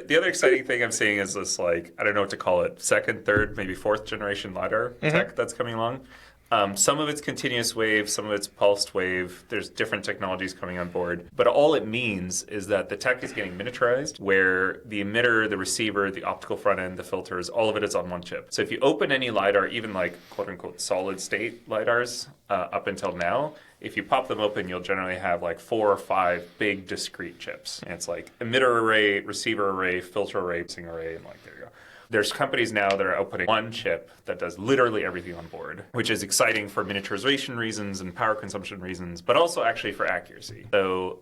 The other exciting thing I'm seeing is this, like, I don't know what to call it, second, third, maybe fourth generation LiDAR tech that's coming along. Some of it's continuous wave, some of it's pulsed wave. There's different technologies coming on board. But all it means is that the tech is getting miniaturized, where the emitter, the receiver, the optical front end, the filters, all of it is on one chip. So if you open any LiDAR, even like quote unquote solid state LiDARs up until now, if you pop them open, you'll generally have like 4 or 5 big discrete chips. And it's like emitter array, receiver array, filter array, sing array, and like there you go. There's companies now that are outputting one chip that does literally everything on board, which is exciting for miniaturization reasons and power consumption reasons, but also actually for accuracy. So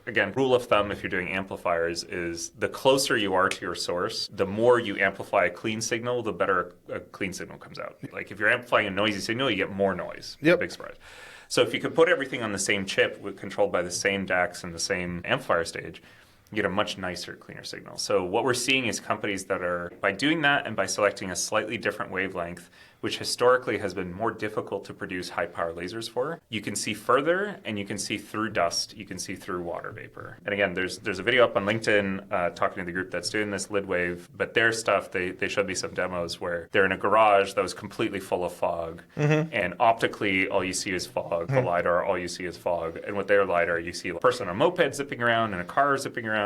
again, rule of thumb if you're doing amplifiers is the closer you are to your source, the more you amplify a clean signal, the better a clean signal comes out. Like if you're amplifying a noisy signal, you get more noise. Yep. Big surprise. So if you could put everything on the same chip controlled by the same DACs and the same amplifier stage, you get a much nicer, cleaner signal. So what we're seeing is companies that are, by doing that and by selecting a slightly different wavelength, which historically has been more difficult to produce high-power lasers for, you can see further and you can see through dust, you can see through water vapor. And again, there's a video up on LinkedIn talking to the group that's doing this LidWave, but their stuff, they showed me some demos where they're in a garage that was completely full of fog, and optically all you see is fog. The LiDAR, all you see is fog. And with their LiDAR, you see a person on a moped zipping around and a car zipping around.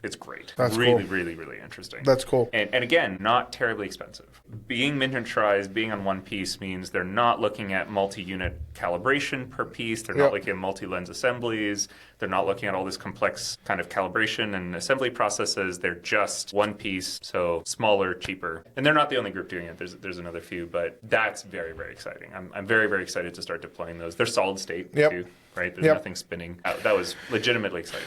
It's great. That's really, cool. really, really interesting. That's cool. And again, not terribly expensive. Being miniaturized, being on one piece means they're not looking at multi-unit calibration per piece. They're not looking at multi-lens assemblies. They're not looking at all this complex kind of calibration and assembly processes. They're just one piece, so smaller, cheaper. And they're not the only group doing it. There's another few, but that's very, very exciting. I'm very, very excited to start deploying those. They're solid state too, right? There's nothing spinning. That was legitimately exciting.